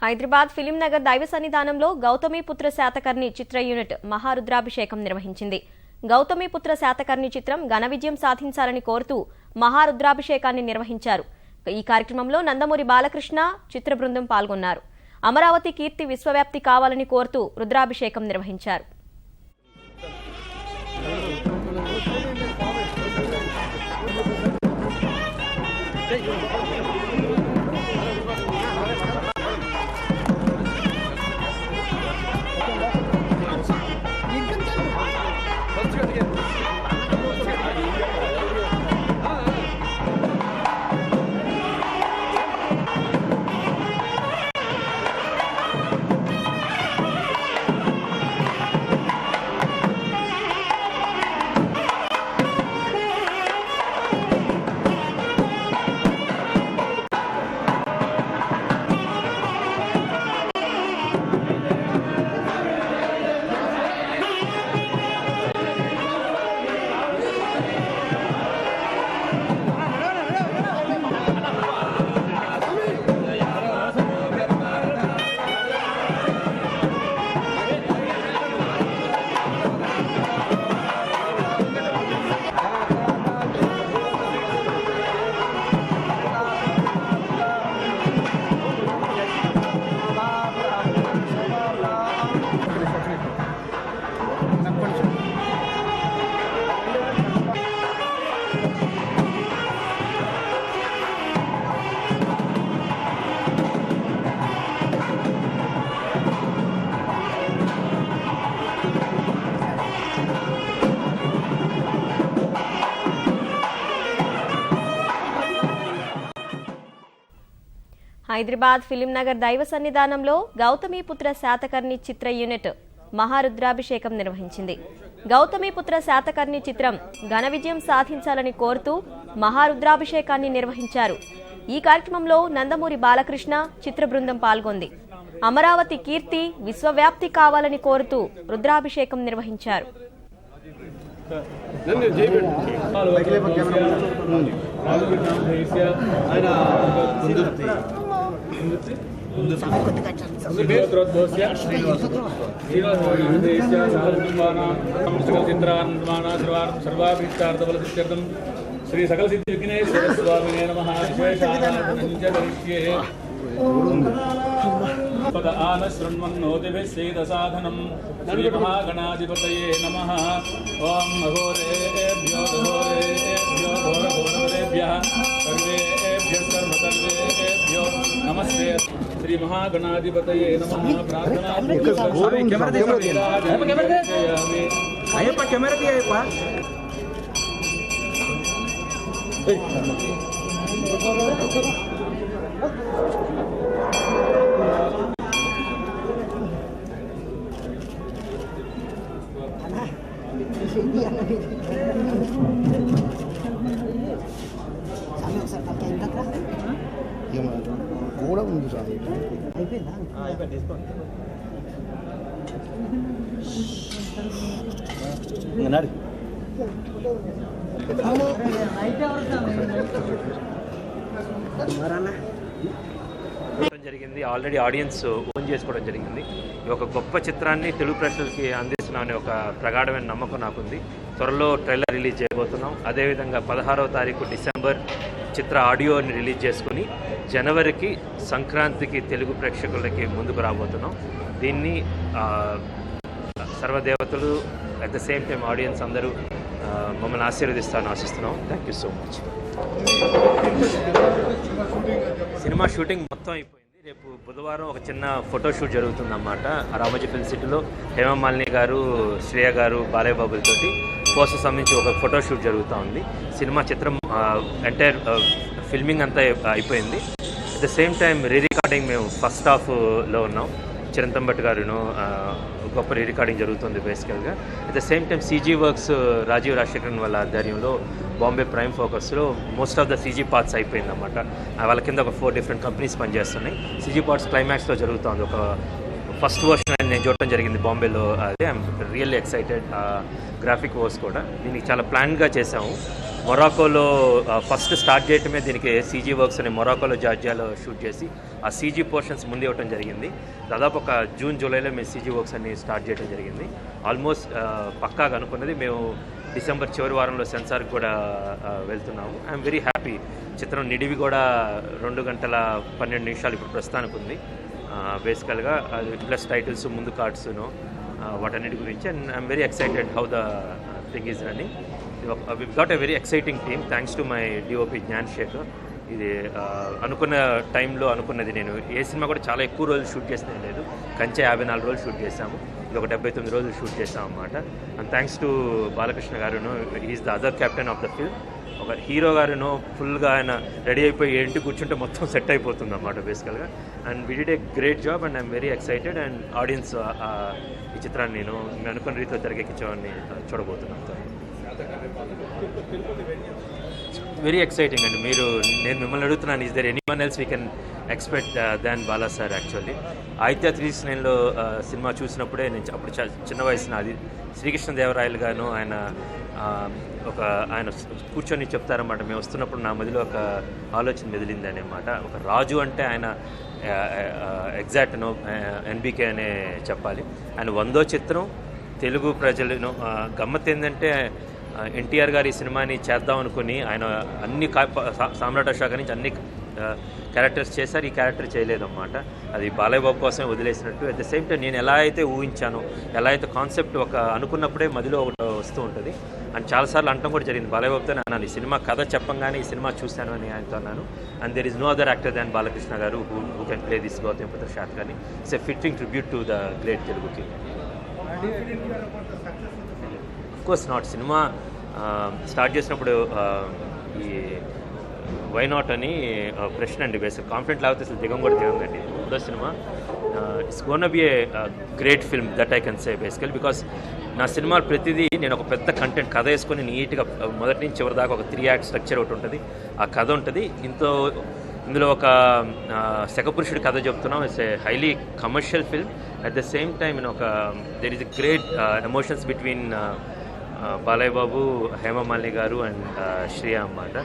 Hyderabad film Nagar దైవ సన్నిధానంలో గౌతమిపుత్ర శాతకర్ణి చిత్ర unit మహారుద్రాభిషేకం నిర్వహించింది. గౌతమిపుత్ర శాతకర్ణి చిత్రం ఘన విజయం సాధించాలని కోరుతూ మహారుద్రాభిషేకాన్ని నిర్వహించారు. ఈ కార్యక్రమంలో నందమూరి బాలకృష్ణ చిత్ర బృందం పాల్గొన్నారు. అమరావతి కీర్తి విశ్వవ్యాప్తి కావాలని కోరుతూ రుద్రాభిషేకం నిర్వహించారు. హైదరాబాద్ ఫిలిం నగర్ దైవ సన్నిధానంలో గౌతమిపుత్ర శాతకర్ణి చిత్ర యూనిట్ మహారుద్రాభిషేకం నిర్వహించింది. గౌతమిపుత్ర శాతకర్ణి చిత్రం ఘన విజయం సాధించాలని కోరుతూ మహారుద్రాభిషేకాన్ని నిర్వహించారు. ఈ కార్యక్రమంలో నందమూరి బాలకృష్ణ చిత్ర బృందం పాల్గొంది. అమరావతి కీర్తి విశ్వవ్యాప్తి కావాలని కోరుతూ రుద్రాభిషేకం నిర్వహించారు. శ్రీ సకల సిద్ధి విఘ్నేశ్వర స్వామినే నమః. ఆనశృణ్వన్నోతిభిస్సేదసాధనం శ్రీ మహాగణాధిపతయే నమః. ఓం అఘోరేభ్యో ఘోరేభ్యో ఘోరఘోరేభ్యః సర్వేభ్యః సర్వసర్వేభ్యో నమస్తే. శ్రీ మహాగణాధిపతయే నమః. ప్రార్థనా కూడా ఉంది సార్. జరిగింది. ఆల్రెడీ ఆడియన్స్ ఓన్ చేసుకోవడం జరిగింది. ఈ ఒక గొప్ప చిత్రాన్ని తెలుగు ప్రేక్షకులకి అందిస్తున్నాం అనే ఒక ప్రగాఢమైన నమ్మకం నాకుంది. త్వరలో ట్రైలర్ రిలీజ్ చేయబోతున్నాం. అదేవిధంగా 16వ తారీఖు డిసెంబర్ చిత్ర ఆడియోని రిలీజ్ చేసుకుని జనవరికి సంక్రాంతికి తెలుగు ప్రేక్షకులకి ముందుకు రాబోతున్నాం. దీన్ని సర్వదేవతలు at the same time audience అందరూ మమ్మల్ని ఆశీర్వదిస్తారని ఆశిస్తున్నాం. Thank you so much. Cinema shooting మొత్తం అయిపోయింది. రేపు బుధవారం ఒక చిన్న ఫోటోషూట్ జరుగుతుందన్నమాట. రామోజీ ఫిల్మ్ సిటీలో హేమమాలిని గారు, శ్రేయ గారు, బాలయ్య బాబులతోటి పోస్టర్ సంబంధించి ఒక ఫోటోషూట్ జరుగుతూ ఉంది. సినిమా చిత్రం ఎంటైర్ ఫిల్మింగ్ అంతా అయిపోయింది. At the same time re recording మేము ఫస్ట్ హాఫ్లో ఉన్నాం. చిరంతం భట్ గారును గొప్ప రీ రికార్డింగ్ జరుగుతుంది బేసికల్గా. At the same time CG works Rajiv Rajasekharan వాళ్ళ ఆధ్వర్యంలో బాంబే ప్రైమ్ ఫోకస్లో most of the CG parts అయిపోయిందన్నమాట. వాళ్ళ కింద ఒక 4 డిఫరెంట్ కంపెనీస్ పనిచేస్తున్నాయి. సీజీ పార్ట్స్ క్లైమాక్స్లో జరుగుతుంది. ఒక ఫస్ట్ వర్షన్ నేను చూడటం జరిగింది బాంబేలో. అదే I'm really excited. Graphic works కూడా దీనికి చాలా ప్లాన్గా చేసాము. మొరాకోలో ఫస్ట్ స్టార్ట్ చేయటమే దీనికి సీజీ వర్క్స్ అని మొరాకోలో జార్జియాలో షూట్ చేసి ఆ సీజీ పోర్షన్స్ ముందు ఇవ్వడం జరిగింది. దాదాపు ఒక జూలైలో మేము సీజీ వర్క్స్ అన్ని స్టార్ట్ చేయడం జరిగింది. ఆల్మోస్ట్ పక్కాగా అనుకున్నది మేము డిసెంబర్ చివరి వారంలో సెన్సార్కి కూడా వెళ్తున్నాము. I'm very happy. చిత్రం నిడివి కూడా 2 గంటల 12 నిమిషాలు ఇప్పుడు ప్రస్తుతానికి ఉంది. బేసికల్గా అది ప్లస్ టైటిల్స్ ముందు కార్డ్స్ను వాటన్నిటి గురించి. And I'm very excited how the thing is running. We've got a very exciting team thanks to my DOP Gnan Shekhar. ఇది అనుకున్న టైంలో అనుకున్నది. నేను ఏ సినిమా కూడా చాలా ఎక్కువ రోజులు షూట్ చేస్తే లేదు. కంచె 54 రోజులు షూట్ చేశాము, ఇది ఒక 79 రోజులు షూట్ చేసాం అన్నమాట. అండ్ థ్యాంక్స్ టు బాలకృష్ణ గారును, he is the other captain of the film. ఒక హీరో గారును ఫుల్గా ఆయన రెడీ అయిపోయి ఏంటి కూర్చుంటే మొత్తం సెట్ అయిపోతుంది అన్నమాట బేసికల్గా. And we did a great job and I'm very excited. And audience ఈ చిత్రాన్ని నేను అనుకున్న రీతిలో తెరకెక్కించామని చూడబోతున్నాను. వెరీ ఎక్సైటింగ్ అండి. నేను మిమ్మల్ని అడుగుతున్నాను, is there anyone else we can expect than Bala sir. Actually Aditya 369లో సినిమా చూసినప్పుడే నేను అప్పుడు చిన్న వయసు నాది. శ్రీకృష్ణదేవరాయలు గాను ఆయన కూర్చొని చెప్తారన్నమాట. మేము వస్తున్నప్పుడు నా మదిలో ఒక ఆలోచన మెదిలింది అనమాట. ఒక రాజు అంటే ఆయన ఎగ్జాక్ట్ ఎన్బికే అనే చెప్పాలి. ఆయన 100వ చిత్రం తెలుగు ప్రజలను గమ్మత్ ఏంటంటే ఎన్టీఆర్ గారు ఈ సినిమాని చేద్దాం అనుకుని ఆయన అన్ని సామ్రాట్ అశోక నుంచి అన్ని క్యారెక్టర్స్ చేశారు, ఈ క్యారెక్టర్ చేయలేదన్నమాట. అది బాలయ్య బాబు కోసమే వదిలేసినట్టు. అట్ ద సేమ్ టైం నేను ఎలా అయితే ఊహించానో, ఎలా అయితే కాన్సెప్ట్ ఒక అనుకున్నప్పుడే మదిలో ఒకటి వస్తూ ఉంటుంది. అండ్ చాలాసార్లు అనటం కూడా జరిగింది బాలయ్య బాబుతో. అన్నాను ఈ సినిమా కథ చెప్పంగానే ఈ సినిమా చూశాను అని ఆయనతో అన్నాను. And there is no other actor than Balakrishna garu who can play this Gautamiputra Satakarni. It's a fitting tribute to the great Telugu king. Of course not. Cinema start చేసినప్పుడు ఈ వై నాట్ అని ప్రశ్న అండి. బేసిక్ కాన్ఫిడెంట్ లేకపోతే అసలు దిగం కూడా దిగండి. మూడో cinema it's gonna be a great film that I can say basically. Because నా సినిమాలు ప్రతిదీ నేను ఒక పెద్ద కంటెంట్ కథ వేసుకొని నీట్గా మొదటి నుంచి చివరి దాకా ఒక 3 యాక్ట్ స్ట్రక్చర్ ఒకటి ఉంటుంది, ఆ కథ ఉంటుంది. ఇందులో ఒక శకపురుషుడి కథ చెప్తున్నాం. It's a highly commercial film. At the same time there is a great emotions between Balayya Babu, Hema Malini garu and Shreya అన్నమాట.